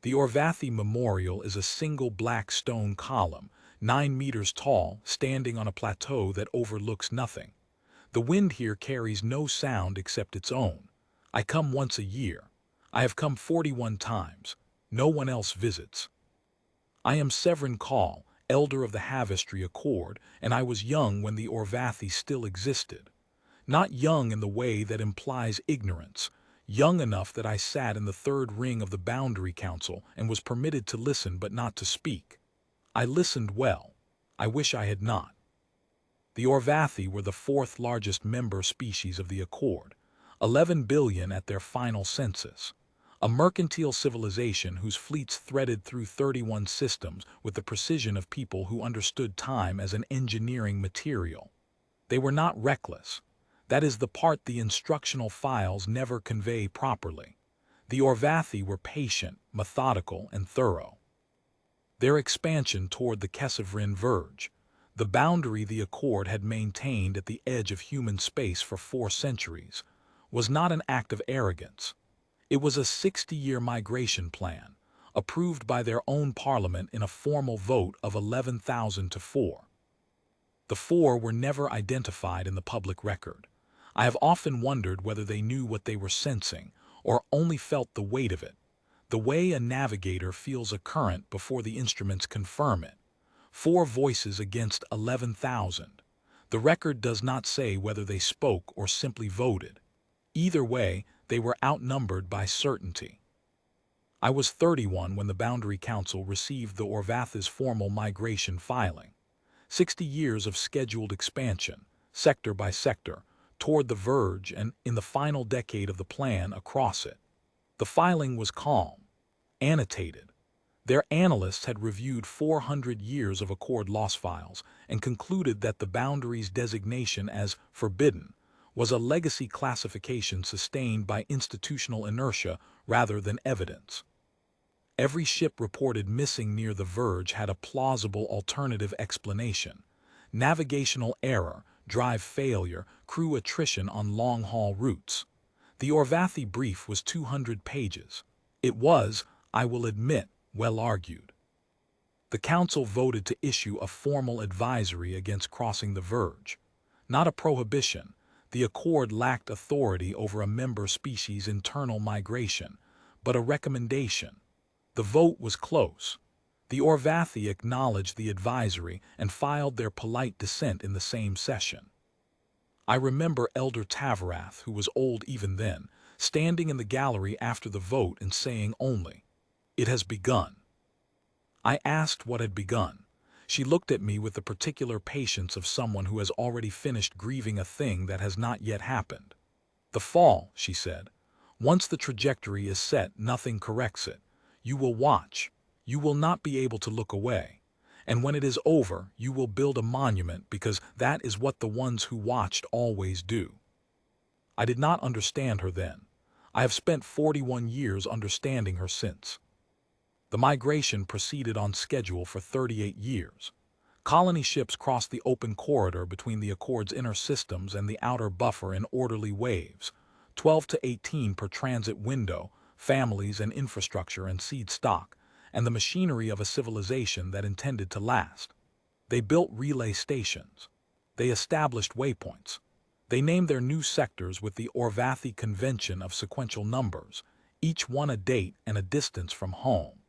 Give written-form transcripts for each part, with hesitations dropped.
The Orvathi Memorial is a single black stone column, 9 meters tall, standing on a plateau that overlooks nothing. The wind here carries no sound except its own. I come once a year. I have come 41 times. No one else visits. I am Severin Call, elder of the Havestry Accord, and I was young when the Orvathi still existed. Not young in the way that implies ignorance, young enough that I sat in the third ring of the Boundary Council and was permitted to listen but not to speak. I listened well. I wish I had not. The Orvathi were the fourth largest member species of the Accord, 11 billion at their final census. A mercantile civilization whose fleets threaded through 31 systems with the precision of people who understood time as an engineering material. They were not reckless. That is the part the instructional files never convey properly. The Orvathi were patient, methodical, and thorough. Their expansion toward the Kesavrin verge, the boundary the Accord had maintained at the edge of human space for 4 centuries, was not an act of arrogance. It was a 60-year migration plan, approved by their own parliament in a formal vote of 11,000 to 4. The 4 were never identified in the public record. I have often wondered whether they knew what they were sensing, or only felt the weight of it, the way a navigator feels a current before the instruments confirm it. 4 voices against 11,000. The record does not say whether they spoke or simply voted. Either way, they were outnumbered by certainty. I was 31 when the Boundary Council received the Orvathi's formal migration filing. 60 years of scheduled expansion, sector by sector, toward the verge and, in the final decade of the plan, across it. The filing was calm, annotated. Their analysts had reviewed 400 years of Accord loss files and concluded that the boundary's designation as forbidden was a legacy classification sustained by institutional inertia rather than evidence. Every ship reported missing near the verge had a plausible alternative explanation: navigational error, drive failure, crew attrition on long-haul routes. The Orvathi brief was 200 pages. It was, I will admit, well argued. The Council voted to issue a formal advisory against crossing the verge. Not a prohibition. The Accord lacked authority over a member species' internal migration, but a recommendation. The vote was close. The Orvathi acknowledged the advisory and filed their polite dissent in the same session. I remember Elder Tavarath, who was old even then, standing in the gallery after the vote and saying only, "It has begun." I asked what had begun. She looked at me with the particular patience of someone who has already finished grieving a thing that has not yet happened. "The fall," she said. "Once the trajectory is set, nothing corrects it. You will watch. You will not be able to look away. And when it is over, you will build a monument because that is what the ones who watched always do." I did not understand her then. I have spent 41 years understanding her since. The migration proceeded on schedule for 38 years. Colony ships crossed the open corridor between the Accord's inner systems and the outer buffer in orderly waves, 12 to 18 per transit window, families and infrastructure and seed stock, and the machinery of a civilization that intended to last. They built relay stations. They established waypoints. They named their new sectors with the Orvathi convention of sequential numbers, each one a date and a distance from home.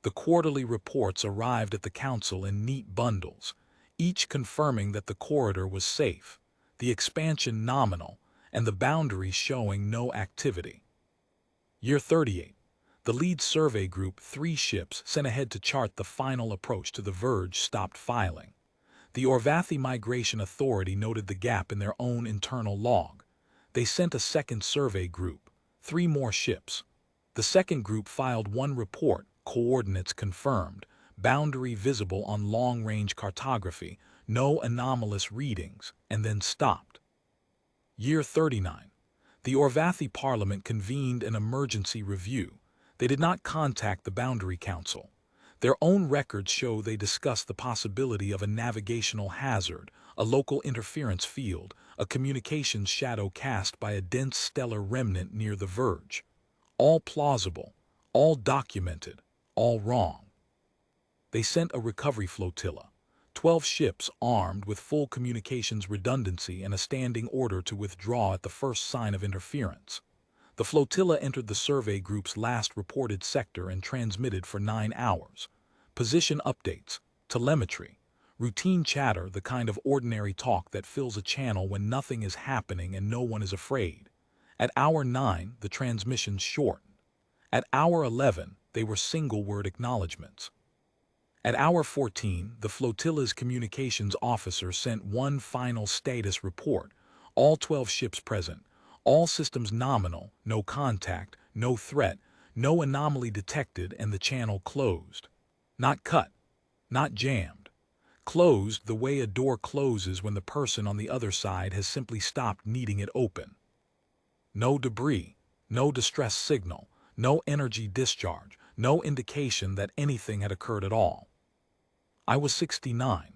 The quarterly reports arrived at the Council in neat bundles, each confirming that the corridor was safe, the expansion nominal, and the boundary showing no activity. Year 38. The lead survey group, 3 ships sent ahead to chart the final approach to the verge, stopped filing. The Orvathi Migration Authority noted the gap in their own internal log. They sent a second survey group, 3 more ships. The second group filed 1 report, coordinates confirmed, boundary visible on long-range cartography, no anomalous readings, and then stopped. Year 39. The Orvathi Parliament convened an emergency review. They did not contact the Boundary Council. Their own records show they discussed the possibility of a navigational hazard, a local interference field, a communications shadow cast by a dense stellar remnant near the verge. All plausible, All documented, all wrong. They sent a recovery flotilla, 12 ships armed with full communications redundancy and a standing order to withdraw at the first sign of interference. The flotilla entered the survey group's last reported sector and transmitted for 9 hours. Position updates, telemetry, routine chatter, the kind of ordinary talk that fills a channel when nothing is happening and no one is afraid. At hour 9, the transmissions shortened. At hour 11, they were single-word acknowledgments. At hour 14, the flotilla's communications officer sent one final status report. All 12 ships present, all systems nominal, no contact, no threat, no anomaly detected, and the channel closed. Not cut, not jammed. Closed the way a door closes when the person on the other side has simply stopped needing it open. No debris, no distress signal, no energy discharge, no indication that anything had occurred at all. I was 69.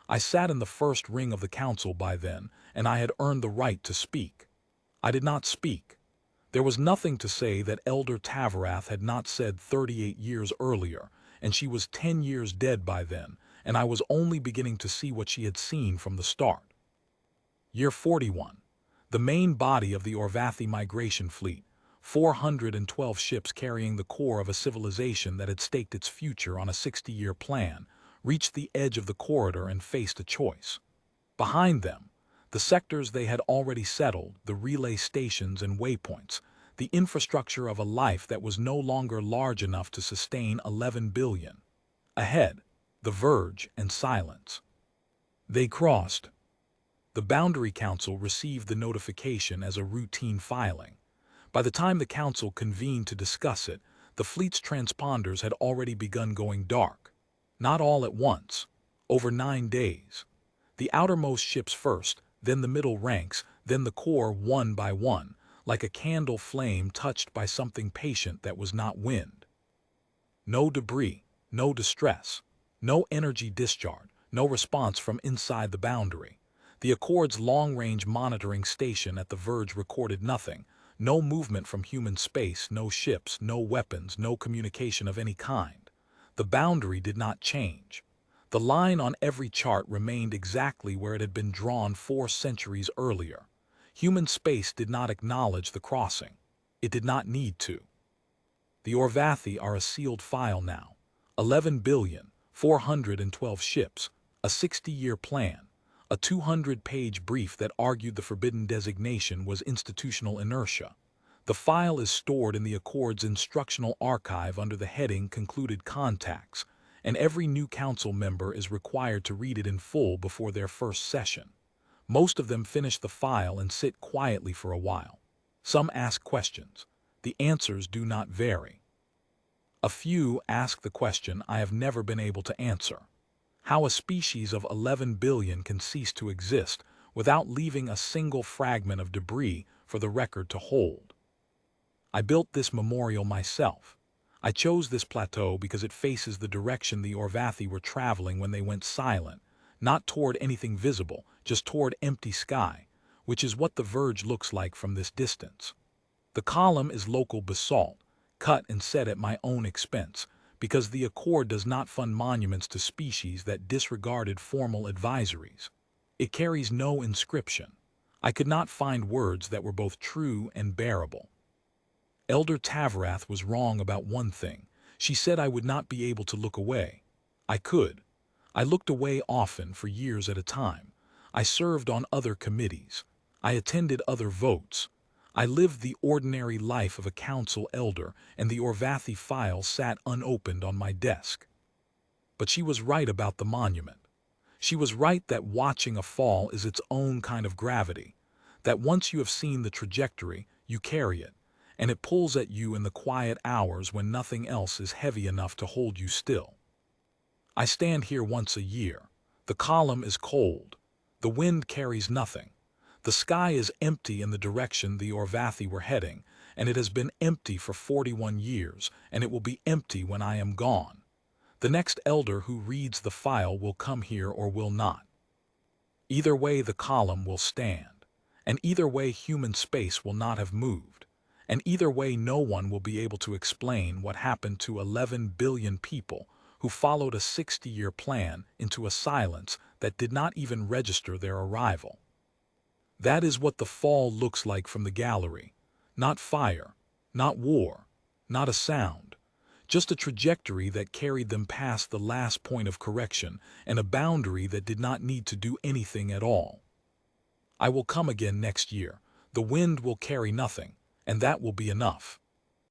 I sat in the first ring of the council by then, and I had earned the right to speak. I did not speak. There was nothing to say that Elder Tavarath had not said 38 years earlier, and she was 10 years dead by then, and I was only beginning to see what she had seen from the start. Year 41. The main body of the Orvathi migration fleet, 412 ships carrying the core of a civilization that had staked its future on a 60-year plan, reached the edge of the corridor and faced a choice. Behind them, the sectors they had already settled, the relay stations and waypoints, the infrastructure of a life that was no longer large enough to sustain 11 billion. Ahead, the verge and silence. They crossed. The Boundary Council received the notification as a routine filing. By the time the council convened to discuss it, the fleet's transponders had already begun going dark. Not all at once, over 9 days. The outermost ships first, then the middle ranks, then the core one by one, like a candle flame touched by something patient that was not wind. No debris, no distress, no energy discharge, no response from inside the boundary. The Accord's long-range monitoring station at the verge recorded nothing. No movement from human space, no ships, no weapons, no communication of any kind. The boundary did not change. The line on every chart remained exactly where it had been drawn 4 centuries earlier. Human space did not acknowledge the crossing. It did not need to. The Orvathi are a sealed file now. 11,412 ships, a 60-year plan, a 200-page brief that argued the forbidden designation was institutional inertia. The file is stored in the Accord's instructional archive under the heading Concluded Contacts, and every new council member is required to read it in full before their first session. Most of them finish the file and sit quietly for a while. Some ask questions. The answers do not vary. A few ask the question I have never been able to answer: how a species of 11 billion can cease to exist without leaving a single fragment of debris for the record to hold. I built this memorial myself. I chose this plateau because it faces the direction the Orvathi were traveling when they went silent, not toward anything visible, just toward empty sky, which is what the verge looks like from this distance. The column is local basalt, cut and set at my own expense, because the Accord does not fund monuments to species that disregarded formal advisories. It carries no inscription. I could not find words that were both true and bearable. Elder Tavarath was wrong about one thing. She said I would not be able to look away. I could. I looked away often for years at a time. I served on other committees. I attended other votes. I lived the ordinary life of a council elder, and the Orvathi file sat unopened on my desk. But she was right about the monument. She was right that watching a fall is its own kind of gravity, that once you have seen the trajectory, you carry it, and it pulls at you in the quiet hours when nothing else is heavy enough to hold you still. I stand here once a year. The column is cold. The wind carries nothing. The sky is empty in the direction the Orvathi were heading, and it has been empty for 41 years, and it will be empty when I am gone. The next elder who reads the file will come here or will not. Either way the column will stand, and either way human space will not have moved. And either way, no one will be able to explain what happened to 11 billion people who followed a 60-year plan into a silence that did not even register their arrival. That is what the fall looks like from the gallery. Not fire, not war, not a sound. Just a trajectory that carried them past the last point of correction and a boundary that did not need to do anything at all. I will come again next year. The wind will carry nothing, and that will be enough.